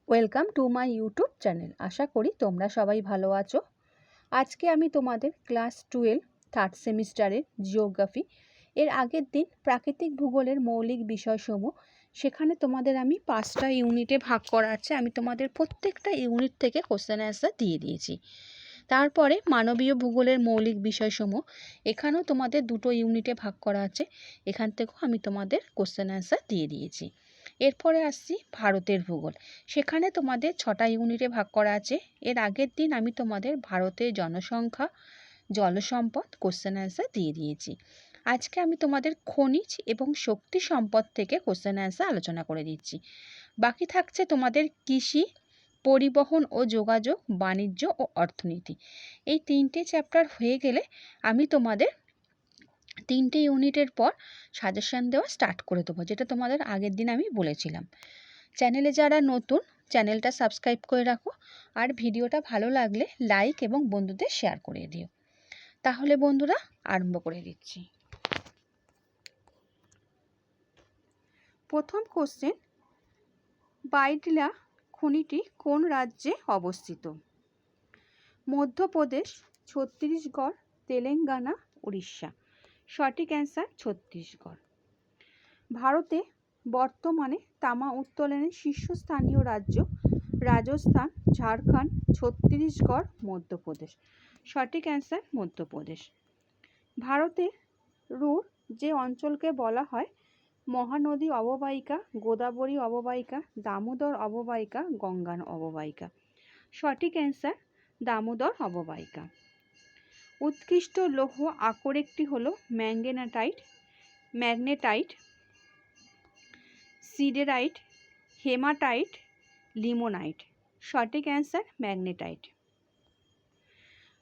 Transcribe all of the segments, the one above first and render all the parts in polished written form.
Welcome to my YouTube channel. আশা করি তোমরা সবাই ভালো আছো। আজকে আমি তোমাদের ক্লাস 12 থার্ড সেমিস্টারের জিওগ্রাফি এর আগের দিন প্রাকৃতিক ভূগোলের মৌলিক বিষয়সমূহ, সেখানে তোমাদের আমি 5টা ইউনিটে ভাগ করা আছে। আমি তোমাদের প্রত্যেকটা ইউনিট থেকে কোশ্চেন অ্যান্সার দিয়ে দিয়েছি। তারপরে মানবীয় ভূগোলের মৌলিক বিষয়সমূহ, এখানেও তোমাদের 2টো ইউনিটে ভাগ করা আছে। এখান থেকেও আমি তোমাদের কোশ্চেন অ্যান্সার দিয়ে দিয়েছি। এরপরে আসছি ভারতের ভূগোল, সেখানে তোমাদের 6টা ইউনিটে ভাগ করা আছে। এর আগের দিন আমি তোমাদের ভারতের জনসংখ্যা, জলসম্পদ কোশ্চেন অ্যান্সার দিয়ে দিয়েছি। আজকে আমি তোমাদের খনিজ এবং শক্তি সম্পদ থেকে কোশ্চেন অ্যান্সার আলোচনা করে দিচ্ছি। বাকি থাকছে তোমাদের কৃষি, পরিবহন ও যোগাযোগ, বাণিজ্য ও অর্থনীতি। এই 3টে চ্যাপ্টার হয়ে গেলে আমি তোমাদের 3টে ইউনিটের পর সাজেশন দেওয়া স্টার্ট করে দেবো, যেটা তোমাদের আগের দিন আমি বলেছিলাম। চ্যানেলে যারা নতুন, চ্যানেলটা সাবস্ক্রাইব করে রাখো, আর ভিডিওটা ভালো লাগলে লাইক এবং বন্ধুদের শেয়ার করে দিও। তাহলে বন্ধুরা আরম্ভ করে দিচ্ছি। প্রথম কোশ্চেন, বাইডলা খনিটি কোন রাজ্যে অবস্থিত? মধ্যপ্রদেশ, ছত্তিশগড়, তেলেঙ্গানা, উড়িষ্যা। সঠিক অ্যান্সার ছত্তিশগড়। ভারতে বর্তমানে তামা উত্তোলনের শীর্ষস্থানীয় রাজ্য রাজস্থান, ঝাড়খণ্ড, ছত্তিশগড়, মধ্যপ্রদেশ। সঠিক অ্যান্সার মধ্যপ্রদেশ। ভারতের রুর যে অঞ্চলকে বলা হয় মহানদী অববাহিকা, গোদাবরী অববাহিকা, দামোদর অববাহিকা, গঙ্গা অববাহিকা। সঠিক অ্যান্সার দামোদর অববাহিকা। উৎকৃষ্ট লৌহ আকরিকটি হলো ম্যাগনেটাইট, সিডেরাইট, হেমাটাইট, লিমোনাইট। সঠিক অ্যান্সার ম্যাগনেটাইট।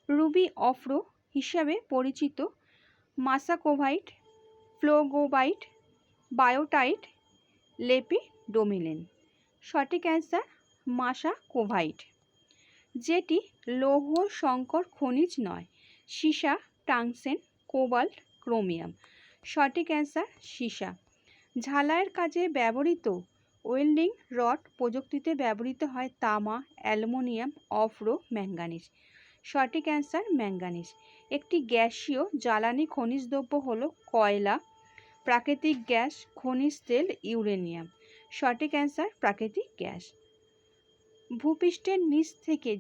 রুবি অফ্রো হিসাবে পরিচিত মাসাকোভাইট, ফ্লোগোবাইট, বায়োটাইট, লেপিডোমিলেন। সঠিক অ্যান্সার মাসাকোভাইট। যেটি লৌহ সংকর খনিজ নয়, সীসা, টাংসেন, কোবাল্ট, ক্রোমিয়াম। সঠিক অ্যান্সার সীসা। ঝালাইয়ের কাজে ব্যবহৃত ওয়েল্ডিং রড প্রযুক্তিতে ব্যবহৃত হয় তামা, অ্যালুমিনিয়াম, অফ্রো, ম্যাঙ্গানিজ। সঠিক অ্যান্সার ম্যাঙ্গানিজ। একটি গ্যাসীয় জ্বালানি খনিজ দ্রব্য হল কয়লা, প্রাকৃতিক গ্যাস, খনিজ তেল, ইউরেনিয়াম। সঠিক অ্যান্সার প্রাকৃতিক গ্যাস। ভূপৃষ্ঠের নিচ থেকে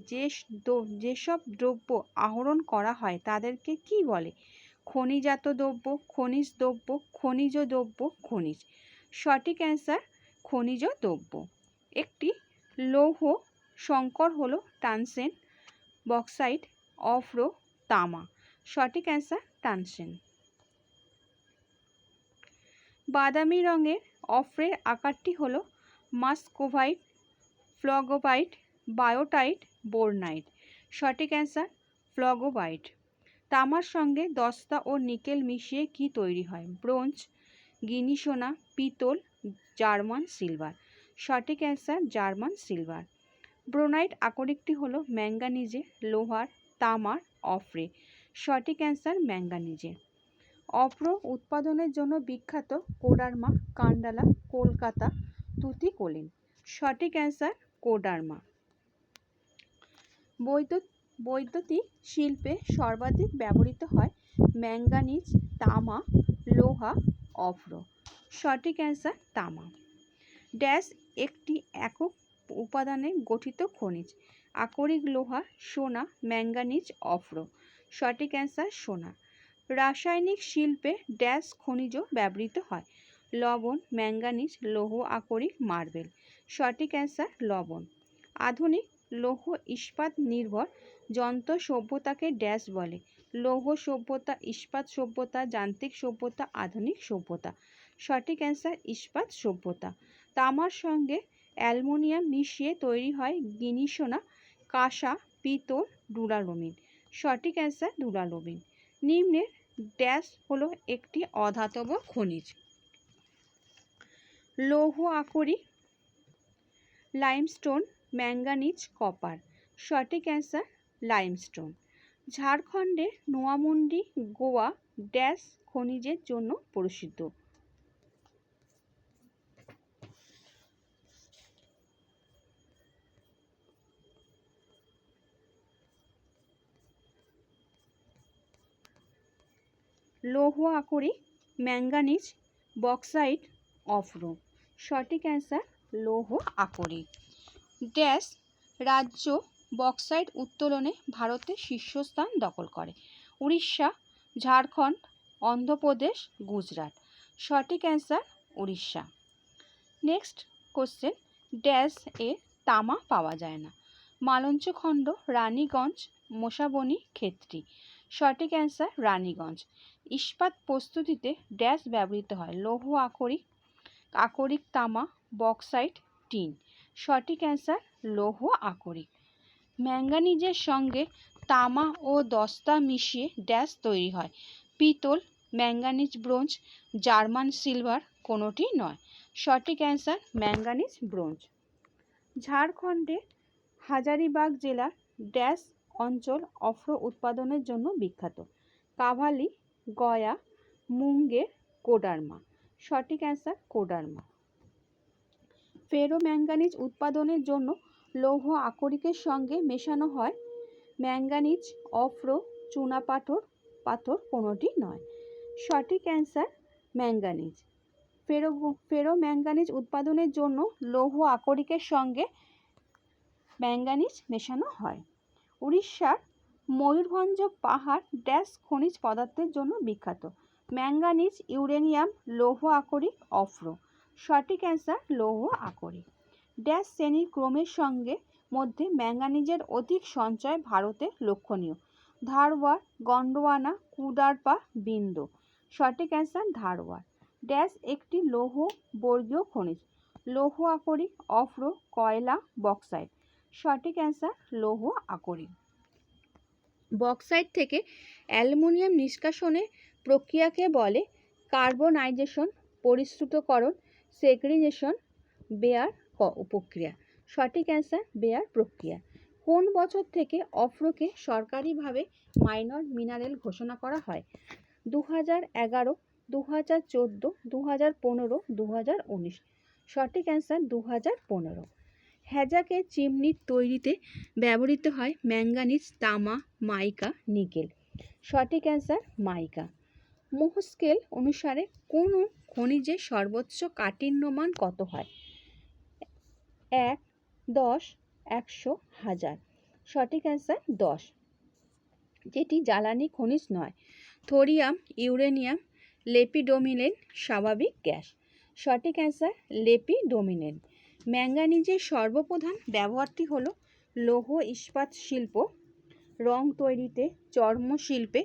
যেসব দ্রব্য আহরণ করা হয় তাদেরকে কি বলে? খনিজাত দ্রব্য, খনিজ দ্রব্য, খনিজ দ্রব্য, খনিজ। সঠিক অ্যান্সার খনিজ দ্রব্য। একটি লৌহ সংকর হলো টানসেন, বক্সাইট, অফ্রো, তামা। সঠিক অ্যান্সার টানসেন। বাদামি রঙের অফ্রের আকারটি হলো মাস্কোভাইট, ফ্লগোবাইট, বায়োটাইট, বোরনাইট। সঠিক অ্যান্সার ফ্লগোবাইট। তামার সঙ্গে দস্তা ও নিকেল মিশিয়ে কি তৈরি হয়? ব্রোঞ্জ, গিনি সোনা, পিতল, জার্মান সিলভার। সঠিক অ্যান্সার জার্মান সিলভার। ব্রোনাইট আকরিকটি হলো ম্যাঙ্গানিজে, লোহার, তামার, অফ্রে। সঠিক অ্যান্সার ম্যাঙ্গানিজে। অফ্রো উৎপাদনের জন্য বিখ্যাত কোডারমা, কান্ডালা, কলকাতা, তুতিকোলিন। সঠিক অ্যান্সার কোডারমা। বৈদ্যুতিক শিল্পে সর্বাধিক ব্যবহৃত হয় ম্যাঙ্গানিজ, তামা, লোহা, অফ্রো। সঠিক অ্যান্সার তামা। ড্যাশ একটি একক উপাদানে গঠিত খনিজ? আকরিক, লোহা, সোনা, ম্যাঙ্গানিজ, অফ্রো। সঠিক অ্যান্সার সোনা। রাসায়নিক শিল্পে ড্যাশ খনিজ ব্যবহৃত হয়? লবণ, ম্যাঙ্গানিজ, লৌহ আকরিক, মার্বেল। সঠিক অ্যান্সার লবণ। আধুনিক লৌহ ইস্পাত নির্ভর যন্ত্র সভ্যতাকে ড্যাশ বলে? লৌহ সভ্যতা, ইস্পাত সভ্যতা, যান্ত্রিক সভ্যতা, আধুনিক সভ্যতা। সঠিক অ্যান্সার ইস্পাত সভ্যতা। তামার সঙ্গে অ্যালুমিনিয়াম মিশিয়ে তৈরি হয় গিনি সোনা, কাঁসা, পিতল, ডুরালুমিন। সঠিক অ্যান্সার ডুরালুমিন। নিম্নের ড্যাশ হলো একটি অধাতব খনিজ? লৌহ আকরিক, লাইমস্টোন, ম্যাঙ্গানিজ, কপার। সঠিক অ্যান্সার লাইমস্টোন। ঝাড়খণ্ডের নোয়ামুন্ডি গোয়া ড্যাশ খনিজের জন্য প্রসিদ্ধ? লৌহ আকরিক, ম্যাঙ্গানিজ, বক্সাইট, অফ্রো। সঠিক অ্যান্সার লৌহ আকরিক। ড্যাশ রাজ্য বক্সাইট উত্তোলনে ভারতের শীর্ষস্থান দখল করে? উড়িষ্যা, ঝাড়খণ্ড, অন্ধ্রপ্রদেশ, গুজরাট। সঠিক answer Orissa. Next question, dash a তামা পাওয়া যায় না? মালঞ্চ খণ্ড, রানীগঞ্জ, মোসাবনি, ক্ষেত্রী। সঠিক অ্যান্সার রানীগঞ্জ। ইস্পাত প্রস্তুতিতে ড্যাশ ব্যবহৃত হয়? লৌহ আকরিক, আকরিক তামা, বক্সাইট, টিন। সঠিক অ্যান্সার লৌহ আকরিক। ম্যাঙ্গানিজের সঙ্গে তামা ও দস্তা মিশিয়ে ড্যাশ তৈরি হয়? পিতল, ম্যাঙ্গানিজ ব্রোঞ্জ, জার্মান সিলভার, কোনোটি নয়। সঠিক অ্যান্সার ম্যাঙ্গানিজ ব্রোঞ্জ। ঝাড়খণ্ডে হাজারিবাগ জেলার ড্যাশ অঞ্চল অফ্রো উৎপাদনের জন্য বিখ্যাত? কাভালি, গয়া, মুঙ্গের, কোডারমা। সঠিক অ্যান্সার কোডারমা। ফেরো ম্যাঙ্গানিজ উৎপাদনের জন্য লৌহ আকরিকের সঙ্গে মেশানো হয়? ম্যাঙ্গানিজ, অফ্রো, চুনাপাথর, পাথর, কোনোটি নয়। সঠিক অ্যান্সার ম্যাঙ্গানিজ। ফেরো ম্যাঙ্গানিজ উৎপাদনের জন্য লৌহ আকরিকের সঙ্গে ম্যাঙ্গানিজ মেশানো হয়। উড়িষ্যার ময়ূরভঞ্জ পাহাড় ড্যাশ খনিজ পদার্থের জন্য বিখ্যাত? ম্যাঙ্গানিজ, ইউরেনিয়াম, লৌহ আকরিক, অফ্রো। সঠিক অ্যান্সার লৌহ আকরিক। ড্যাশ শ্রেণীর ক্রমের সঙ্গে মধ্যে ম্যাঙ্গানিজের অধিক সঞ্চয় ভারতে লক্ষণীয়? ধারওয়াড়, গন্ডোয়ানা, কুডারপা, বিন্দু। সঠিক অ্যান্সার ধারওয়াড়। ড্যাশ একটি লৌহ বর্গীয় খনিজ? লৌহ আকরিক, অফ্রো, কয়লা, বক্সাইট। সঠিক অ্যান্সার লৌহ আকরিক। বক্সাইট থেকে অ্যালুমিনিয়াম নিষ্কাশনের প্রক্রিয়াকে বলে? কার্বনাইজেশন, পরিশ্রুতকরণ, সেগ্রিগেশন, বেয়ার প্রক্রিয়া। সঠিক অ্যান্সার বেয়ার প্রক্রিয়া। কোন বছর থেকে অফ্রোকে সরকারিভাবে মাইনর মিনারেল ঘোষণা করা হয়? 2011, 2014, 2015, 2019। সঠিক অ্যান্সার 2015। হ্যাজাকের চিমনি তৈরিতে ব্যবহৃত হয় ম্যাঙ্গানিজ, তামা, মাইকা, নিকেল। সঠিক অ্যান্সার মাইকা। মোহ স্কেল অনুসারে কোন খনিজের সর্বোচ্চ কাঠিন্য মান কত হয়? 1, 10, 100, 1000। সঠিক অ্যান্সার 10, যেটি জ্বালানি খনিজ নয়। থোরিয়াম, ইউরেনিয়াম, লেপিডোমিনেন্ট স্বাভাবিক গ্যাস। সঠিক অ্যান্সার লেপিডোমিনেন্ট। ম্যাঙ্গানিজের সর্বপ্রধান ব্যবহারটি হলো লৌহ ইস্পাত শিল্প, রং তৈরিতে, চর্মশিল্পে,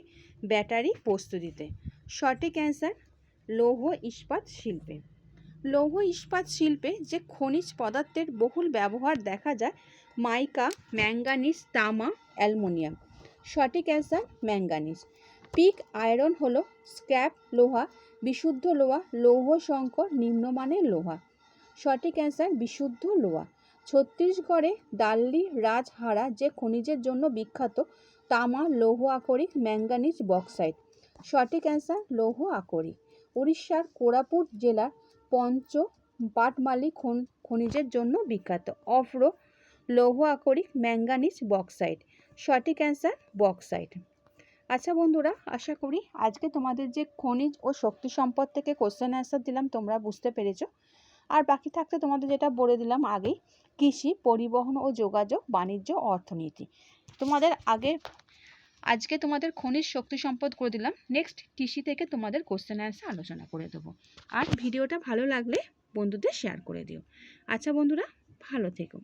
ব্যাটারি প্রস্তুতিতে। সঠিক অ্যান্সার লৌহ ইস্পাত শিল্পে। লৌহ ইস্পাত শিল্পে যে খনিজ পদার্থের বহুল ব্যবহার দেখা যায়? মাইকা, ম্যাঙ্গানিজ, তামা, অ্যালুমিনিয়াম। সঠিক অ্যান্সার ম্যাঙ্গানিজ। পিক আয়রন হলো স্ক্র্যাপ লোহা, বিশুদ্ধ লোহা, লৌহ সংকর, নিম্নমানের লোহা। সঠিক অ্যান্সার বিশুদ্ধ লোহা। ছত্তিশগড়ে দাল্লি রাজহারা যে খনিজের জন্য বিখ্যাত? তামা, লৌহ আকরিক, ম্যাঙ্গানিজ, বক্সাইট। সঠিক অ্যান্সার লৌহ আকরিক। উড়িষ্যার কোরাপুট জেলার পঞ্চ পাটমালি খনিজের জন্য বিখ্যাত? অফ্রো, লৌহ আকরিক, ম্যাঙ্গানিজ, বক্সাইট। সঠিক অ্যান্সার বক্সাইট। আচ্ছা বন্ধুরা, আশা করি আজকে তোমাদের যে খনিজ ও শক্তি সম্পদ থেকে কোশ্চেন অ্যান্সার দিলাম তোমরা বুঝতে পেরেছো। আর বাকি থাকতে তোমাদের যেটা বলে দিলাম আগেই, কৃষি, পরিবহন ও যোগাযোগ, বাণিজ্য, অর্থনীতি। তোমাদের আজকে তোমাদের খনিজ শক্তি সম্পদ করে দিলাম। নেক্সট কৃষি থেকে তোমাদের কোশ্চেন অ্যান্সার আলোচনা করে দেবো। আর ভিডিওটা ভালো লাগলে বন্ধুদের শেয়ার করে দিও। আচ্ছা বন্ধুরা, ভালো থেকো।